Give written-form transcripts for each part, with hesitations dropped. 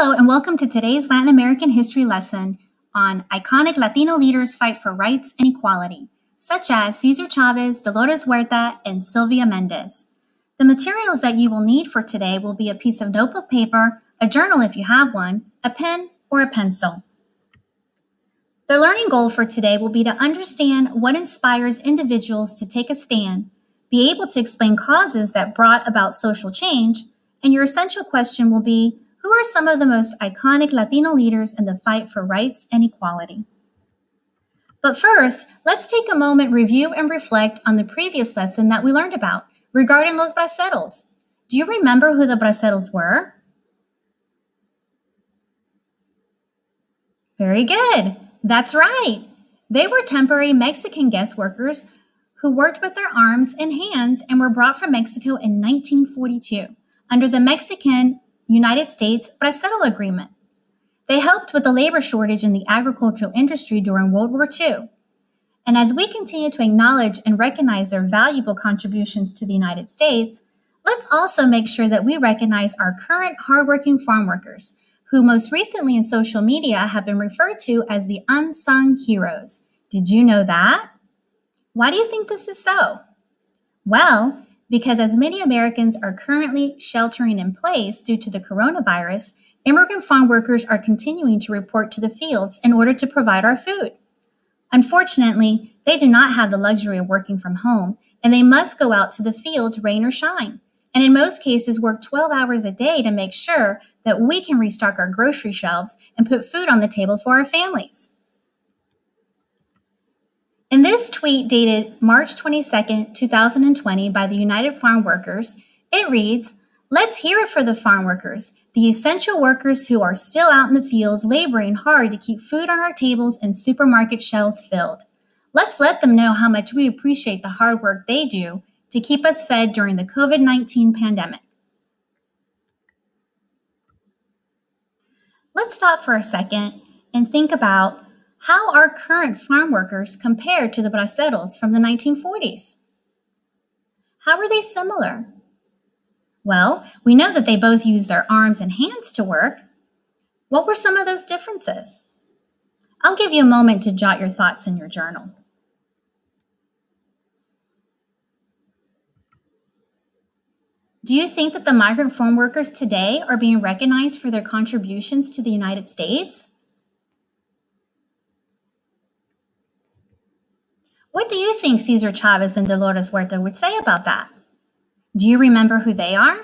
Hello, and welcome to today's Latin American history lesson on iconic Latino leaders fight for rights and equality, such as Cesar Chavez, Dolores Huerta, and Sylvia Mendez. The materials that you will need for today will be a piece of notebook paper, a journal if you have one, a pen, or a pencil. The learning goal for today will be to understand what inspires individuals to take a stand, be able to explain causes that brought about social change, and your essential question will be, who are some of the most iconic Latino leaders in the fight for rights and equality? But first, let's take a moment, review, and reflect on the previous lesson that we learned about regarding los braceros. Do you remember who the braceros were? Very good. That's right. They were temporary Mexican guest workers who worked with their arms and hands and were brought from Mexico in 1942 under the Mexican United States Bracero Agreement. They helped with the labor shortage in the agricultural industry during World War II. And as we continue to acknowledge and recognize their valuable contributions to the United States, let's also make sure that we recognize our current hardworking farm workers, who most recently in social media have been referred to as the unsung heroes. Did you know that? Why do you think this is so? Well, because as many Americans are currently sheltering in place due to the coronavirus, immigrant farm workers are continuing to report to the fields in order to provide our food. Unfortunately, they do not have the luxury of working from home, and they must go out to the fields, rain or shine, and in most cases work 12 hours a day to make sure that we can restock our grocery shelves and put food on the table for our families. In this tweet dated March 22, 2020 by the United Farm Workers, it reads, "Let's hear it for the farm workers, the essential workers who are still out in the fields laboring hard to keep food on our tables and supermarket shelves filled. Let's let them know how much we appreciate the hard work they do to keep us fed during the COVID-19 pandemic." Let's stop for a second and think about how our current farm workers compare to the braceros from the 1940s. How are they similar? Well, we know that they both used their arms and hands to work. What were some of those differences? I'll give you a moment to jot your thoughts in your journal. Do you think that the migrant farm workers today are being recognized for their contributions to the United States? What do you think Cesar Chavez and Dolores Huerta would say about that? Do you remember who they are?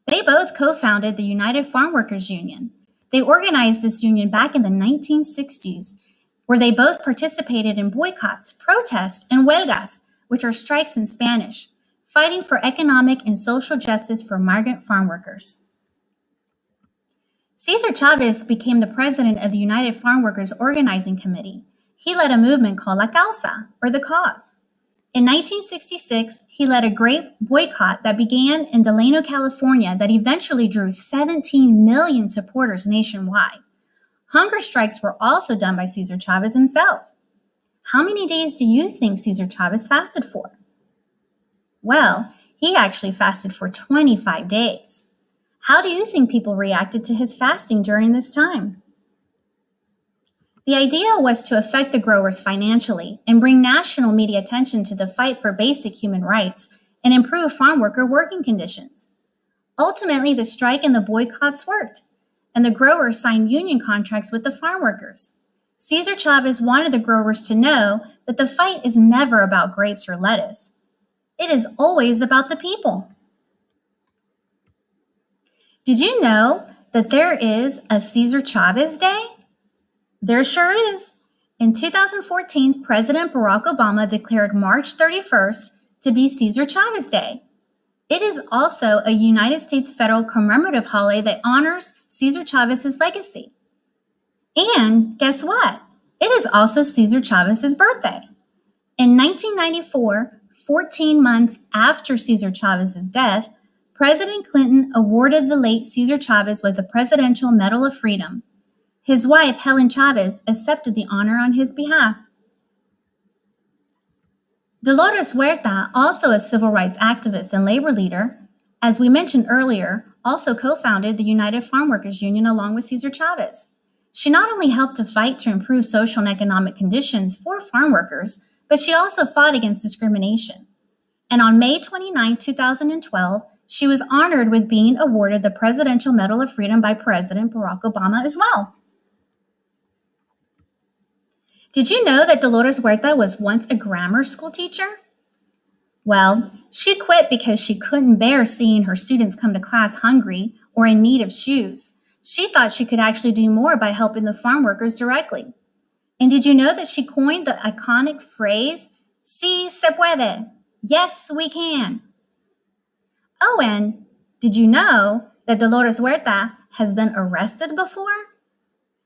They both co-founded the United Farm Workers Union. They organized this union back in the 1960s, where they both participated in boycotts, protests, and huelgas, which are strikes in Spanish, fighting for economic and social justice for migrant farm workers. Cesar Chavez became the president of the United Farm Workers Organizing Committee. He led a movement called La Causa, or the cause. In 1966, he led a great boycott that began in Delano, California, that eventually drew 17 million supporters nationwide. Hunger strikes were also done by Cesar Chavez himself. How many days do you think Cesar Chavez fasted for? Well, he actually fasted for 25 days. How do you think people reacted to his fasting during this time? The idea was to affect the growers financially and bring national media attention to the fight for basic human rights and improve farm worker working conditions. Ultimately, the strike and the boycotts worked, and the growers signed union contracts with the farm workers. Cesar Chavez wanted the growers to know that the fight is never about grapes or lettuce. It is always about the people. Did you know that there is a Cesar Chavez Day? There sure is. In 2014, President Barack Obama declared March 31st to be Cesar Chavez Day. It is also a United States federal commemorative holiday that honors Cesar Chavez's legacy. And guess what? It is also Cesar Chavez's birthday. In 1994, 14 months after Cesar Chavez's death, President Clinton awarded the late Cesar Chavez with the Presidential Medal of Freedom. His wife, Helen Chavez, accepted the honor on his behalf. Dolores Huerta, also a civil rights activist and labor leader, as we mentioned earlier, also co-founded the United Farm Workers Union along with Cesar Chavez. She not only helped to fight to improve social and economic conditions for farm workers, but she also fought against discrimination. And on May 29, 2012, she was honored with being awarded the Presidential Medal of Freedom by President Barack Obama as well. Did you know that Dolores Huerta was once a grammar school teacher? Well, she quit because she couldn't bear seeing her students come to class hungry or in need of shoes. She thought she could actually do more by helping the farm workers directly. And did you know that she coined the iconic phrase, "Sí se puede," yes, we can? Oh, and did you know that Dolores Huerta has been arrested before?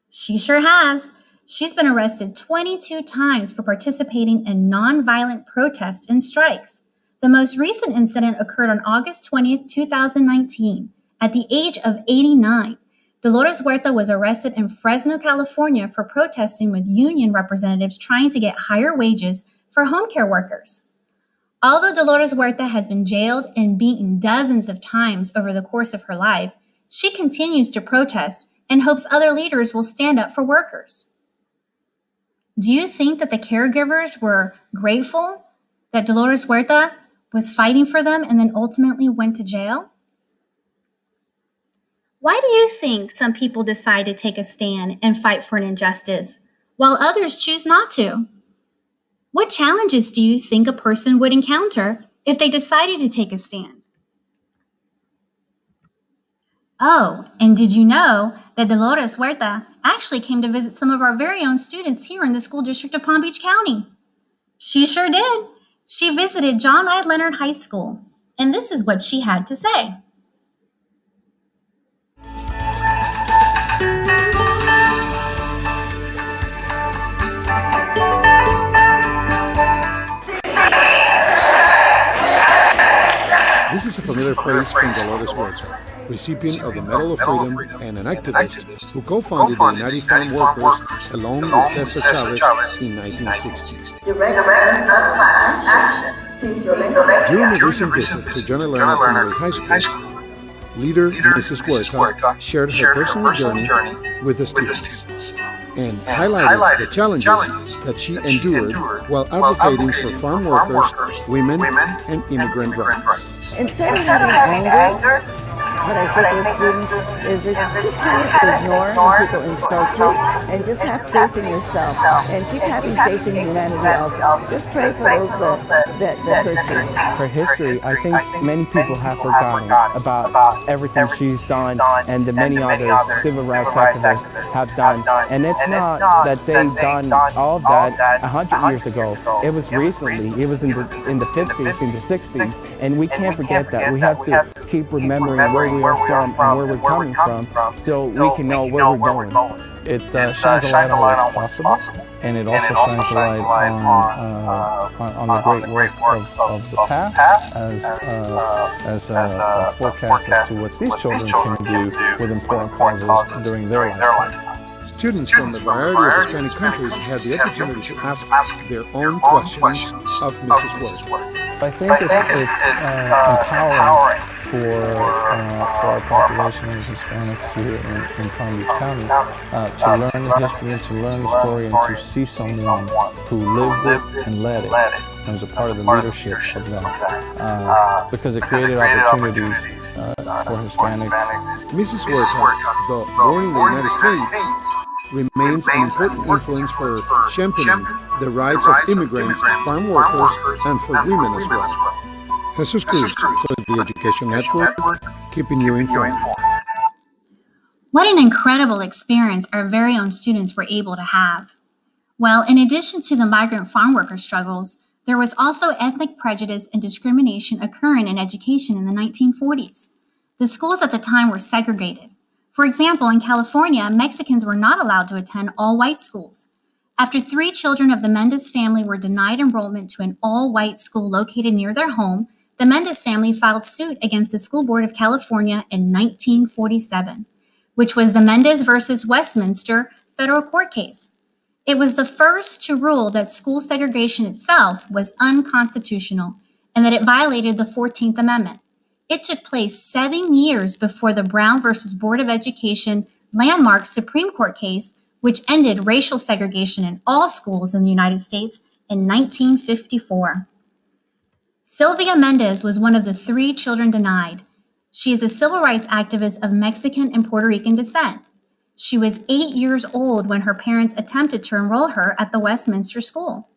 She sure has. She's been arrested 22 times for participating in nonviolent protests and strikes. The most recent incident occurred on August 20th, 2019. At the age of 89, Dolores Huerta was arrested in Fresno, California for protesting with union representatives trying to get higher wages for home care workers. Although Dolores Huerta has been jailed and beaten dozens of times over the course of her life, she continues to protest and hopes other leaders will stand up for workers. Do you think that the caregivers were grateful that Dolores Huerta was fighting for them and then ultimately went to jail? Why do you think some people decide to take a stand and fight for an injustice, while others choose not to? What challenges do you think a person would encounter if they decided to take a stand? Oh, and did you know that Dolores Huerta actually came to visit some of our very own students here in the school district of Palm Beach County? She sure did. She visited John I. Leonard High School, and this is what she had to say. This is a familiar phrase from Dolores Huerta, recipient of the Medal of Freedom and an activist who co-founded the United Farm Workers along with Cesar Chavez in 1960. During a recent visit to John Leonard Primary High School, leader Mrs. Huerta shared her personal journey with the students and highlighted the challenges that she endured while advocating for farm workers, women, and immigrant rights. Instead of having anger, what I say to the students is that just kind of ignore when people insult you and just have faith in yourself and keep having faith in humanity also. Just pray for those that hurt you. Her history, I think many people have forgotten about everything she's done and the many other civil rights activists have done. And it's not that they've done all of that 100 years ago. It was recently. It was in the 50s, in the 60s. And we can't forget that. We have to keep remembering where we are from and where we're coming from so we can know where we're going. It shines a light on what's possible, and it also shines a light on the great work of the past as a forecast as to what these children can do with important causes during their lifetime. Students from a variety of Hispanic countries had the opportunity to ask their own questions of Mrs. Huerta. I think it's empowering for our population of Hispanics here in Palm Beach County to learn the history and to learn the story and to see someone who lived it and led it and was a part of the leadership of that because it created opportunities for Hispanics. Mrs. Huerta, though born in the United States, remains an important influence for championing the rights of immigrants, farm workers, and for women as well. Jesus Cruz for the Education Network, keeping you informed. What an incredible experience our very own students were able to have. Well, in addition to the migrant farm worker struggles, there was also ethnic prejudice and discrimination occurring in education in the 1940s. The schools at the time were segregated. For example, in California, Mexicans were not allowed to attend all-white schools. After 3 children of the Mendez family were denied enrollment to an all-white school located near their home, the Mendez family filed suit against the School Board of California in 1947, which was the Mendez versus Westminster federal court case. It was the first to rule that school segregation itself was unconstitutional and that it violated the 14th Amendment. It took place 7 years before the Brown versus Board of Education landmark Supreme Court case, which ended racial segregation in all schools in the United States in 1954. Sylvia Mendez was one of the 3 children denied. She is a civil rights activist of Mexican and Puerto Rican descent. She was 8 years old when her parents attempted to enroll her at the Westminster School.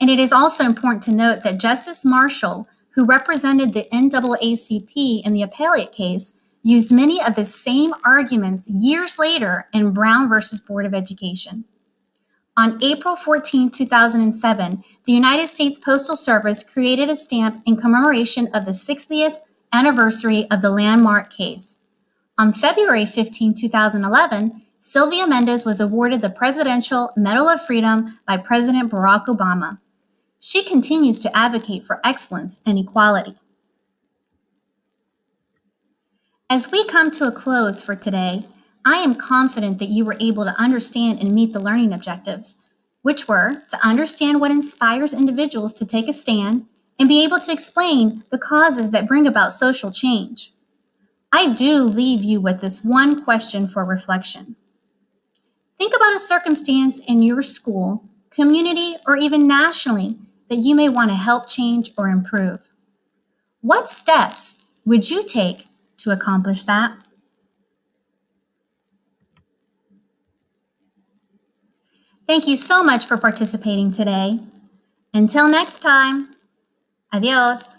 And it is also important to note that Justice Marshall, who represented the NAACP in the appellate case, used many of the same arguments years later in Brown versus Board of Education. On April 14, 2007, the United States Postal Service created a stamp in commemoration of the 60th anniversary of the landmark case. On February 15, 2011, Sylvia Mendez was awarded the Presidential Medal of Freedom by President Barack Obama. She continues to advocate for excellence and equality. As we come to a close for today, I am confident that you were able to understand and meet the learning objectives, which were to understand what inspires individuals to take a stand and be able to explain the causes that bring about social change. I do leave you with this one question for reflection. Think about a circumstance in your school, community, or even nationally that you may want to help change or improve. What steps would you take to accomplish that? Thank you so much for participating today. Until next time, adios.